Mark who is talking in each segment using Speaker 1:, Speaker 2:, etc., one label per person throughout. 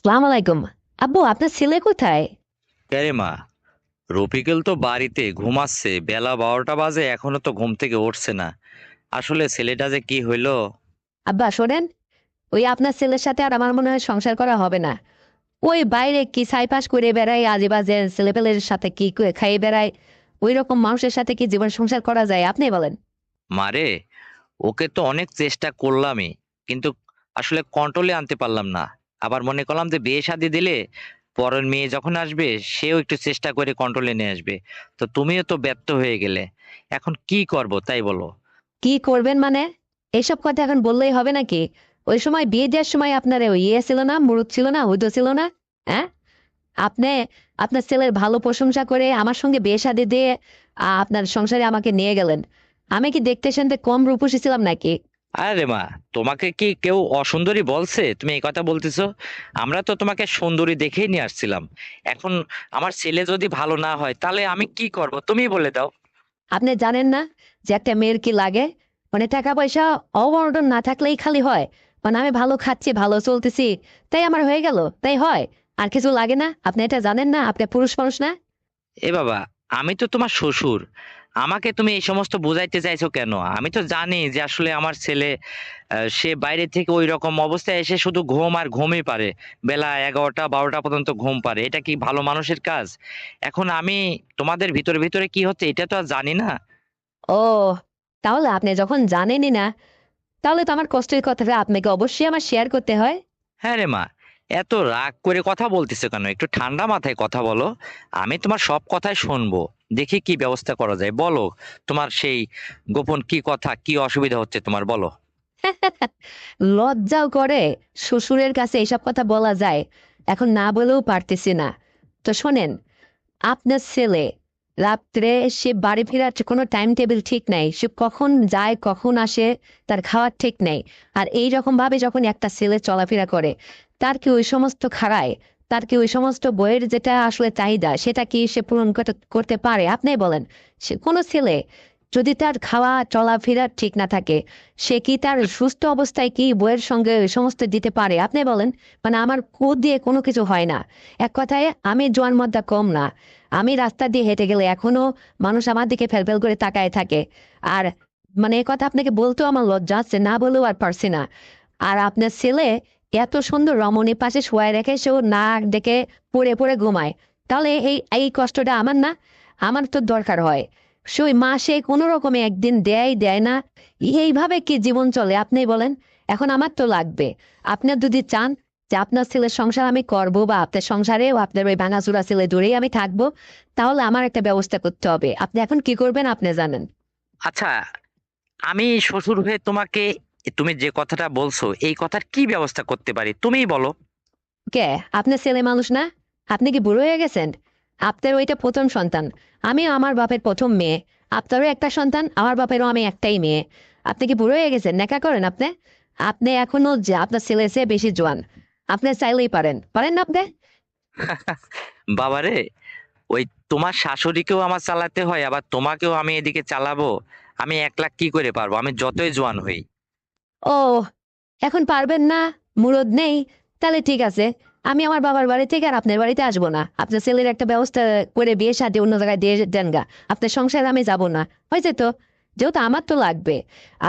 Speaker 1: সালাম আলাইকুম। আব্বু, আপনার ছেলে কোথায়?
Speaker 2: আরে মা, রফিকুল তো বাড়িতে ঘুমাচ্ছে, বেলা 12টা বাজে, এখনো তো ঘুম থেকে উঠছে না। আসলে ছেলেটা যে কি হইলো।
Speaker 1: আব্বা শোনেন, ওই আপনার ছেলের সাথে আর আমার মনে হয় সংসার করা হবে না। ওই বাইরে কি ছাইপাস করে বেড়ায়, আজে বাজে ছেলেপেলের সাথে কি করে খাইয়ে বেড়ায়। ওই রকম মানুষের সাথে কি জীবন সংসার করা যায় আপনি বলেন?
Speaker 2: মারে, ওকে তো অনেক চেষ্টা করলামই, কিন্তু আসলে কন্ট্রোলে আনতে পারলাম না। আবার মনে করলাম যে বিয়ে শাদী দিলে পরের মেয়ে যখন আসবে সেও একটু চেষ্টা করে কন্ট্রোলে নিয়ে আসবে। তো তুমিও তো ব্যর্থ হয়ে গেলে। এখন কি করব তাই বলো।
Speaker 1: কি করবেন মানে? এইসব কথা এখন বললেই হবে নাকি? ওই সময় বিয়ে দেওয়ার সময় আপনার ওই ইয়ে ছিল না, মুরুদ ছিল না, হুদো ছিল না? হ্যাঁ, আপনি আপনার ছেলের ভালো প্রশংসা করে আমার সঙ্গে বিয়ে শাদী দিয়ে আপনার সংসারে আমাকে নিয়ে গেলেন। আমি কি দেখতে শুনতে কম রূপসী ছিলাম নাকি?
Speaker 2: আরে মা, তোমাকে কি কেউ অসুন্দরী বলছে তুমি এই কথা বলতেছো? আমরা তো তোমাকে সুন্দরী দেখেই নিয়ে আসছিলাম। এখন আমার ছেলে যদি ভালো না হয় তাহলে আমি কি করব তুমি বলে দাও।
Speaker 1: আপনি জানেন না যে একটা মেয়ের কি লাগে? মানে টাকা পয়সা অবর্তন না থাকলেই খালি হয়। মানে আমি ভালো খাচ্ছি, ভালো চলতেছি, তাই আমার হয়ে গেল, তাই হয়। আর কিছু লাগে না? আপনি এটা জানেন না? আপনি পুরুষ মানুষ না?
Speaker 2: এ বাবা, আমি তো তোমার শ্বশুর। আমাকে তুমি এই সমস্ত বুঝাইতে চাইছো কেন? আমি তো জানি যে আসলে আমার ছেলে সে বাইরে থেকে ওই রকম অবস্থায় এসে শুধু ঘুম আর ঘুমই পারে। বেলা 11টা 12টা পর্যন্ত ঘুম পারে, এটা কি ভালো মানুষের কাজ? এখন আমি তোমাদের ভিতরে ভিতরে কি হচ্ছে এটা তো আর জানি না।
Speaker 1: ও, তাহলে আপনি যখন জানেনই না, তাহলে তো আমার কষ্টের কথাটা আপনাকে অবশ্যই আমার শেয়ার করতে হয়।
Speaker 2: হ্যাঁ রে মা, এত রাগ করে কথা বলতেছো কেন? একটু ঠান্ডা মাথায় কথা বলো। আমি তোমার সব কথাই শুনবো। দেখি কি ব্যবস্থা করা যায়, বলো। তোমার সেই গোপন কি কথা, কি অসুবিধা হচ্ছে তোমার, বলো।
Speaker 1: লজ্জাও করে শ্বশুরের কাছে এসব কথা বলা যায়? এখন না বলেও পারতেছি না। তো শোনেন, আপনার ছেলে রাত্রে সে বাড়ি ফেরার কোনো টাইম টেবিল ঠিক নাই, সে কখন যায় কখন আসে তার খাওয়ার ঠিক নেই। আর এই রকম ভাবে যখন একটা ছেলে চলাফেরা করে, তার কি ওই সমস্ত খাড়ায়, তার কি ওই সমস্ত বইয়ের যেটা আসলে চাহিদা সেটা কি সে পূরণ করতে পারে আপনি বলেন? সে কোনো ছেলে যদি তার খাওয়া চলাফেরা ঠিক না থাকে, সে কি তার সুস্থ অবস্থায় কি বইয়ের সঙ্গে ওই সমস্ত দিতে পারে আপনি বলেন? মানে আমার কোদ দিয়ে কোনো কিছু হয় না। এক কথায় আমি জোয়ান মদ্দা কম না। আমি রাস্তা দিয়ে হেঁটে গেলে এখনো মানুষ আমার দিকে ফেলফেল করে তাকায় থাকে। আর মানে এ কথা আপনাকে বলতেও আমার লজ্জা আছে, না বলেও আর পারছি না। আর আপনার ছেলে এত সুন্দর রমণীর পাশে শোয়ায় রেখে সেও নাক ডেকে পড়ে পড়ে ঘুমায়। তাহলে এই এই কষ্টটা আমার না? আমার তো দরকার হয়। সে ওই মাসে কোনো রকমে একদিন দেয় দেয় না। এইভাবে কি জীবন চলে আপনি বলেন? এখন আমার তো লাগবে। আপনার যদি চান যে আপনার ছেলের সংসার আমি করব, বা আপনার সংসারেও আপনার ওই ভাঙাচোরা ছেলে দূরেই আমি থাকবো, তাহলে আমার একটা ব্যবস্থা করতে হবে। আপনি এখন কি করবেন আপনি জানেন?
Speaker 2: আচ্ছা, আমি শ্বশুর হয়ে তোমাকে, তুমি যে কথাটা বলছো এই কথার কি ব্যবস্থা করতে পারি তুমিই বলো।
Speaker 1: কে? আপনার ছেলে মানুষ না? আপনি কি বুড়ো হয়ে গেছেন? আপনার ওইটা প্রথম সন্তান। আমিও আমার বাপের প্রথম মেয়ে। আপনারও একটা সন্তান, আমার বাপেরও আমি একটাই মেয়ে। আপনি কি বুড়ো হয়ে গেছেন? নেকা করেন আপনি? আপনি এখনো যে আপনার ছেলে চেয়ে বেশি জোয়ান। আপনি চাইলেই পারেন, পারেন না আপনি?
Speaker 2: বাবারে, ওই তোমার শাশুড়িকেও আমার চালাতে হয়, আবার তোমাকেও আমি এদিকে চালাবো? আমি একলা কি করে পারবো, আমি যতই জোয়ান হই।
Speaker 1: ও, এখন পারবেন না? মুরদ নেই? তাহলে ঠিক আছে, আমি আমার বাবার বাড়ি থেকে আর আপনার বাড়িতে আসবো না। আপনার ছেলের একটা ব্যবস্থা করে বিয়ে শাদী অন্য জায়গায় দিয়ে দেন গা। আপনার সংসারে আমি যাব না। হয়েছে তো? যেহেতু আমার তো লাগবে।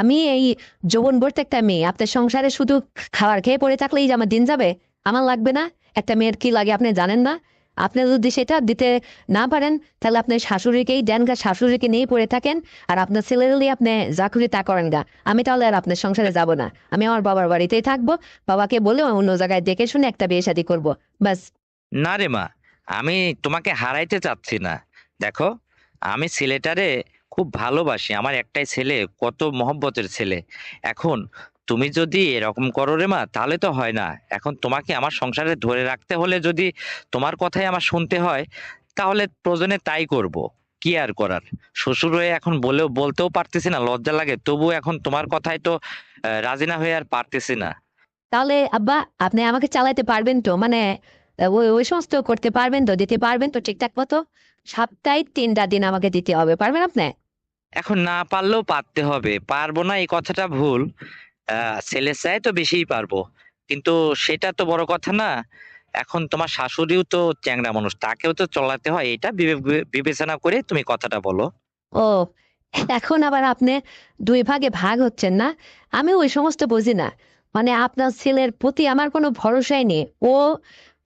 Speaker 1: আমি এই যৌবন ভর্তি একটা মেয়ে, আপনার সংসারে শুধু খাবার খেয়ে পড়ে থাকলেই যে আমার দিন যাবে? আমার লাগবে না। একটা মেয়ের কি লাগে আপনি জানেন না? আপনি যদি সেটা দিতে না পারেন, তাহলে আপনার শাশুড়িকেই দেন গা, শাশুড়িকে নিয়ে পড়ে থাকেন। আর আপনার ছেলেরই আপনি যা খুশি তা করেন গা। আমি তাহলে আর আপনার সংসারে যাব না। আমি আমার বাবার বাড়িতেই থাকবো। বাবাকে বলে অন্য জায়গায় দেখে শুনে একটা বিয়ে শাদী করবো। ব্যাস।
Speaker 2: না রে মা, আমি তোমাকে হারাইতে চাচ্ছি না। দেখো, আমি ছেলেটারে খুব ভালোবাসি, আমার একটাই ছেলে, কত মহব্বতের ছেলে। এখন তুমি যদি এরকম করো রে মা তাহলে তো হয় না। এখন তোমাকে আমার সংসারে ধরে রাখতে হলে যদি তোমার কথাই আমার শুনতে হয়, তাহলে প্রয়োজনে তাই করব। কি আর করার। শ্বশুর হয়ে এখন বলেও বলতেও পারতেছি না, লজ্জা লাগে, তবু এখন তোমার কথাই তো রাজি না হয়ে আর পারতেছি না।
Speaker 1: তাহলে আব্বা, আপনি আমাকে চালাতে পারবেন তো? মানে ওই ওই সমস্ত করতে পারবেন তো, দিতে পারবেন তো ঠিকঠাক মতো? সপ্তাহে 3টা দিন আমাকে দিতে হবে, পারবেন আপনি?
Speaker 2: এখন না পারলেও পারতে হবে, পারবো না এই কথাটা ভুল। ছেলে চাই তো বেশিই পারবো, কিন্তু সেটা তো বড় কথা না। এখন তোমার শাশুড়িও তো চ্যাংড়া মানুষ, তাকেও তো চলাতে হয়, এটা বিবেচনা করে তুমি কথাটা বলো।
Speaker 1: ও, এখন আবার আপনি দুই ভাগে ভাগ হচ্ছেন না? আমি ওই সমস্ত বুঝি না। মানে আপনার ছেলের প্রতি আমার কোনো ভরসাই নেই। ও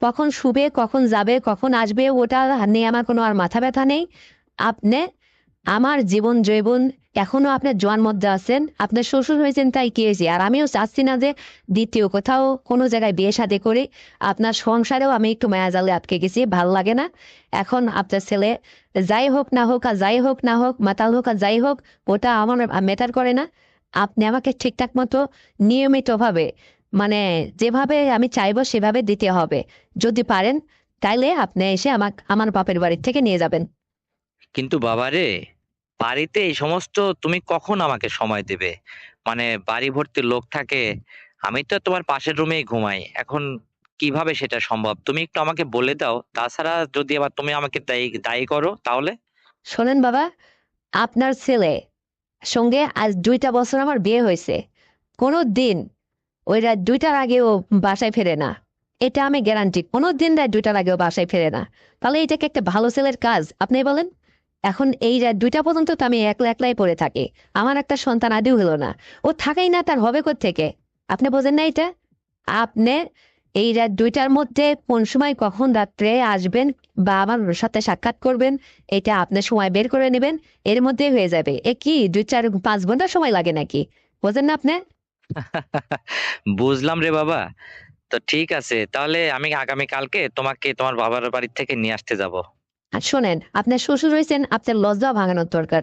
Speaker 1: কখন শুবে, কখন যাবে, কখন আসবে, ওটা নিয়ে আমার কোনো আর মাথা ব্যথা নেই। আপনি আমার জীবন জৈবন, এখনো আপনার জোয়ান মধ্যে আছেন, আপনার শ্বশুর হয়েছেন তাই কি হয়েছে? আর আমিও চাচ্ছি না যে দ্বিতীয় কোথাও কোনো জায়গায় বিয়ে শাদী করি। আপনার সংসারেও আমি একটু মায়া জালে আটকে গেছি, ভাল লাগে না। এখন আপনার ছেলে যাই হোক না হোক, আর যাই হোক না হোক, মাতাল হোক আর যাই হোক, ওটা আমার ম্যাটার করে না। আপনি আমাকে ঠিকঠাক মতো নিয়মিতভাবে, মানে যেভাবে আমি চাইবো সেভাবে দিতে হবে। যদি পারেন তাইলে আপনি এসে আমার বাপের বাড়ির থেকে নিয়ে যাবেন।
Speaker 2: কিন্তু বাবারে, বাড়িতে এই সমস্ত তুমি কখন আমাকে সময় দেবে? মানে বাড়ি ভর্তি লোক থাকে, আমি তো তোমার পাশের রুমেই ঘুমাই, এখন কিভাবে সেটা সম্ভব? তুমি একটু আমাকে বলে দাও, তাছাড়া যদি আবার তুমি আমাকে দায়ী দায়ী করো তাহলে।
Speaker 1: শোনেন বাবা, আপনার ছেলে সঙ্গে আজ 2টা বছর আমার বিয়ে হয়েছে, কোনো দিন ওই রাত 2টার আগেও বাসায় ফেরে না। এটা আমি গ্যারান্টি, কোনো দিন রাত 2টার আগেও বাসায় ফেরে না। তাহলে এটাকে একটা ভালো ছেলের কাজ আপনি বলেন? এখন এই রাত 2টা পর্যন্ত তো আমি একলা একলাই পড়ে থাকি। আমার একটা সন্তান আদিও হলো না, ও থাকাই না, তার হবে থেকে? আপনি বোঝেন না এটা? আপনি এই রাত 2টার মধ্যে কোন সময় কখন রাত্রে আসবেন বা আমার সাথে সাক্ষাৎ করবেন, এটা আপনি সময় বের করে নেবেন। এর মধ্যে হয়ে যাবে। এ কি 2 4 5 ঘন্টা সময় লাগে নাকি? বোঝেন না আপনি?
Speaker 2: বুঝলাম রে বাবা। তো ঠিক আছে, তাহলে আমি আগামী কালকে তোমাকে তোমার বাবার বাড়ি থেকে নিয়ে আসতে যাব।
Speaker 1: আর শোনেন, আপনার শ্বশুর হয়েছেন, আপনার লজ্জা ভাঙানোর দরকার।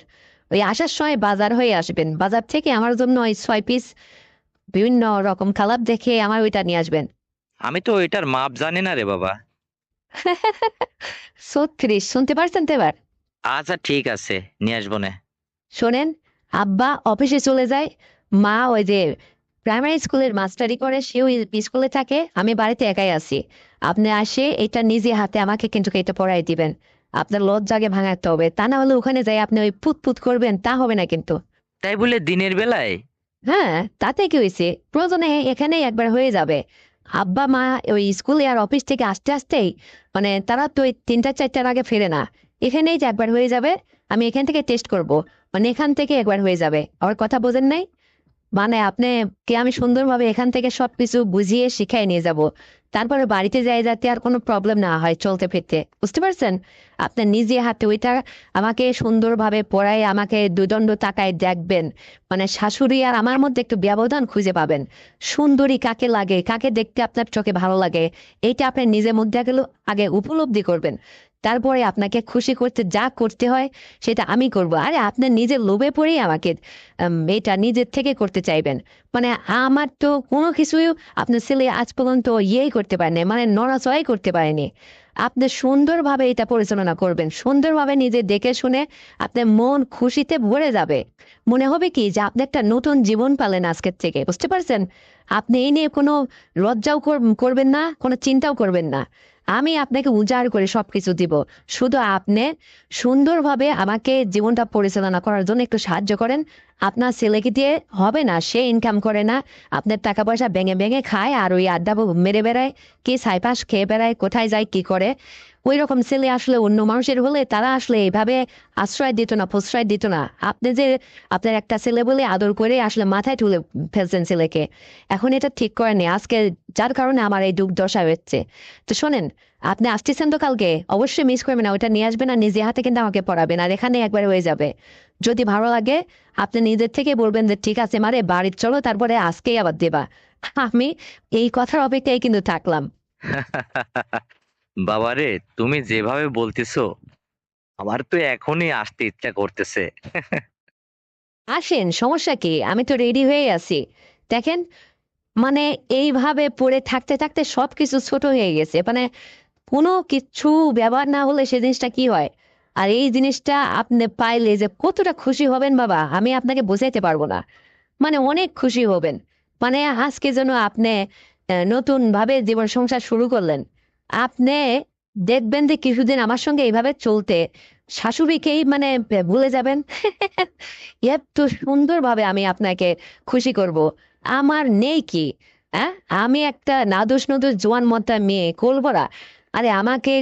Speaker 1: ওই আসার সময় বাজার হয়ে আসবেন, বাজার থেকে আমার জন্য ওই 6 পিস বিভিন্ন রকম কালার দেখে আমার ওইটা নিয়ে আসবেন।
Speaker 2: আমি তো এটার মাপ জানি না রে বাবা।
Speaker 1: 36 শুনতে পারছেন তো এবার?
Speaker 2: আচ্ছা ঠিক আছে, নিয়ে আসবো না।
Speaker 1: শোনেন, আব্বা অফিসে চলে যায়, মা ওই যে প্রাইমারি স্কুলের মাস্টারি করে, সে ওই স্কুলে থাকে, আমি বাড়িতে একাই আছি। আপনি আসে এটা নিজে হাতে আমাকে কিন্তু এটা পড়াই দিবেন। আপনার লজ্জাকে ভাঙাতে হবে, তা না হলে ওখানে যাই আপনি ওই পুত পুত করবেন, তা হবে না কিন্তু।
Speaker 2: তাই বলে দিনের বেলায়?
Speaker 1: হ্যাঁ, তাতে কি হয়েছে, প্রয়োজনে এখানেই একবার হয়ে যাবে। আব্বা মা ওই স্কুলে আর অফিস থেকে আসতে আসতেই, মানে তারা তো ওই 3টা 4টার আগে ফেরে না। এখানেই যে একবার হয়ে যাবে। আমি এখান থেকে টেস্ট করব, মানে এখান থেকে একবার হয়ে যাবে। আমার কথা বোঝেন নাই? মানে আপনি কে, আমি সুন্দরভাবে এখান থেকে সবকিছু বুঝিয়ে শিখাই নিয়ে যাব। তারপরে বাড়িতে যাই যাতে আর কোনো প্রবলেম না হয় চলতে ফিরতে, বুঝতে পারছেন? আপনার নিজে হাতে ওইটা আমাকে সুন্দরভাবে পড়ায় আমাকে দুদণ্ড তাকায় দেখবেন। মানে শাশুড়ি আর আমার মধ্যে একটু ব্যবধান খুঁজে পাবেন। সুন্দরী কাকে লাগে, কাকে দেখতে আপনার চোখে ভালো লাগে, এইটা আপনার নিজের মধ্যে আগে উপলব্ধি করবেন। তারপরে আপনাকে খুশি করতে যা করতে হয় সেটা আমি করব। আরে আপনার নিজের লোভে পড়েই আমাকে এটা নিজের থেকে করতে চাইবেন? মানে আমার তো কোনো কিছুই আপনার ছেলে আজ পর্যন্ত ইয়েই করতে পারেনি, মানে নড়াচড়াই করতে পারেনি। আপনি সুন্দরভাবে এটা পরিচালনা করবেন, সুন্দরভাবে নিজে দেখে শুনে আপনার মন খুশিতে ভরে যাবে। মনে হবে কি যে আপনি একটা নতুন জীবন পালেন আজকের থেকে, বুঝতে পারছেন? আপনি এই নিয়ে কোনো লজ্জাও করবেন না, কোনো চিন্তাও করবেন না। আমি আপনাকে উজাড় করে সবকিছু দিব। শুধু আপনি সুন্দরভাবে আমাকে জীবনটা পরিচালনা করার জন্য একটু সাহায্য করেন। আপনার ছেলেকে দিয়ে হবে না, সে ইনকাম করে না, আপনার টাকা পয়সা ভেঙে ভেঙে খায় আর ওই আড্ডা মেরে বেড়ায়, কে ছাইপাশ খেয়ে বেড়ায়, কোথায় যায় কি করে। ওই রকম ছেলে আসলে অন্য মানুষের হলে তারা আসলে এইভাবে আশ্রয় দিত না, প্রশ্রয় দিত না। আপনি যে আপনার একটা ছেলে বলে আদর করে আসলে মাথায় তুলে ফেলছেন ছেলেকে, এখন এটা ঠিক করেনি আজকে, যার কারণে আমার এই দুর্দশা হচ্ছে। তো শোনেন, আপনি আসতেছেন তো কালকে, অবশ্যই মিস করবেন না, ওটা নিয়ে আসবেন আর নিজে হাতে কিন্তু আমাকে পড়াবেন, আর এখানে একবার হয়ে যাবে। যদি ভালো লাগে আপনি নিজের থেকে বলবেন যে ঠিক আছে মারে বাড়ি চলো, তারপরে আজকেই আবার দেবা। আমি এই কথার অপেক্ষায় কিন্তু থাকলাম।
Speaker 2: বাবারে, তুমি যেভাবে বলতেছো আমার তো এখনই আসতে ইচ্ছা করতেছে।
Speaker 1: আসেন, সমস্যা কি, আমি তো রেডি হয়ে আছি। দেখেন, মানে এইভাবে পড়ে থাকতে থাকতে সবকিছু ছোট হয়ে গেছে, মানে কোনো কিছু ব্যবহার না হলে সে জিনিসটা কি হয়। আর এই জিনিসটা আপনি পাইলে যে কতটা খুশি হবেন বাবা, আমি আপনাকে বোঝাইতে পারবো না। মানে অনেক খুশি হবেন। মানে আজকে যেন আপনি নতুন ভাবে জীবন সংসার শুরু করলেন। আপনি দেখবেন যে কিছুদিন আমার সঙ্গে এইভাবে চলতে শাশুড়িকেই মানে ভুলে যাবেন। এত সুন্দরভাবে আমি আপনাকে খুশি করব। আমার নেই কি, হ্যাঁ, আমি একটা নাদোষ নদোষ জোয়ান মতা মেয়ে কোলবরা, আরে আমাকে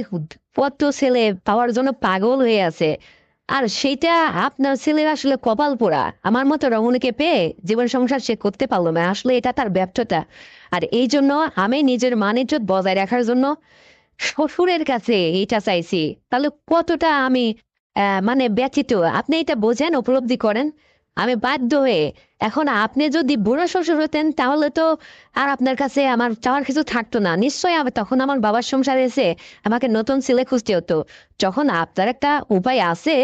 Speaker 1: কত ছেলে পাওয়ার জন্য পাগল হয়ে আছে। আর সেইটা আপনার ছেলের আসলে কপাল পোড়া, আমার মতো রমণীকে পেয়ে জীবন সংসার সে করতে পারলো না, আসলে এটা তার ব্যর্থতা। আর এই জন্য আমি নিজের মান ইজ্জত বজায় রাখার জন্য শ্বশুরের কাছে এটা চাইছি। তাহলে কতটা আমি মানে ব্যথিত আপনি এটা বোঝেন, উপলব্ধি করেন। আমি বাধ্য হয়ে, এখন আপনি যদি বুড়ো শ্বশুর হতেন তাহলে তো আর আপনার কাছে আমার চাওয়ার কিছু থাকতো না, নিশ্চয়ই আমি তখন আমার বাবার সংসারে এসে আমাকে নতুন ছেলে খুঁজতে হতো। যখন আপনার একটা উপায় আছে,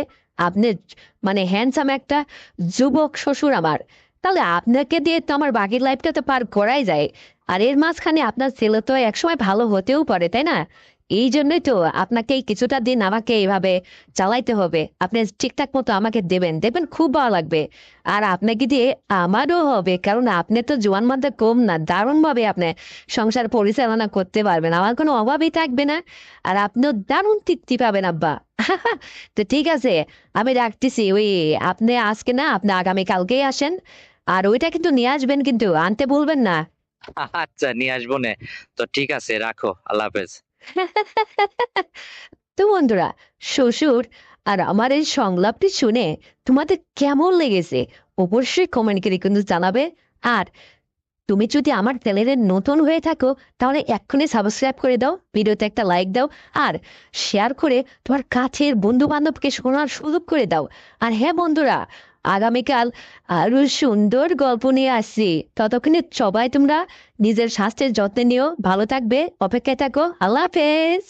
Speaker 1: আপনি মানে হ্যান্ডসাম একটা যুবক শ্বশুর আমার, তাহলে আপনাকে দিয়ে তো আমার বাকি লাইফটা তো পার করাই যায়। আর এর মাঝখানে আপনার ছেলে তো একসময় ভালো হতেও পারে, তাই না? এই জন্যই তো আপনাকে এই কিছুটা দিন আমাকে এইভাবে চালাইতে হবে। আপনি ঠিকঠাক মতো আমাকে দেবেন, দেখবেন খুব ভালো লাগবে। আর আপনাকে দিয়ে আমারও হবে, কারণ আপনি তো জোয়ান মাত্রা কম না, দারুণ ভাবে আপনি সংসার পরিচালনা করতে পারবেন, আমার কোনো অভাবই থাকবে না। আর আপনিও দারুণ তৃপ্তি পাবেন আব্বা। তো ঠিক আছে, আমি রাখতেছি। ওই আপনি আজকে না, আপনি আগামী কালকেই আসেন। আর ওইটা কিন্তু নিয়ে আসবেন, কিন্তু আনতে ভুলবেন না।
Speaker 2: আচ্ছা, নিয়ে আসবো নে। তো ঠিক আছে, রাখো, আল্লাহ হাফেজ।
Speaker 1: তো বন্ধুরা, শ্বশুর আর আমার এই সংলাপটি শুনে তোমাদের কেমন লেগেছে অবশ্যই কমেন্ট করে কিন্তু জানাবে। আর তুমি যদি আমার চ্যানেলে নতুন হয়ে থাকো তাহলে এক্ষুনি সাবস্ক্রাইব করে দাও, ভিডিওতে একটা লাইক দাও, আর শেয়ার করে তোমার কাছের বন্ধু বান্ধবকে শোনার সুযোগ করে দাও। আর হ্যাঁ বন্ধুরা, আগামীকাল আরো সুন্দর গল্প নিয়ে আসছি। ততক্ষণে সবাই তোমরা নিজের স্বাস্থ্যের যত্ন নিও, ভালো থাকবে, অপেক্ষায় থাকো। আল্লাহ হাফেজ।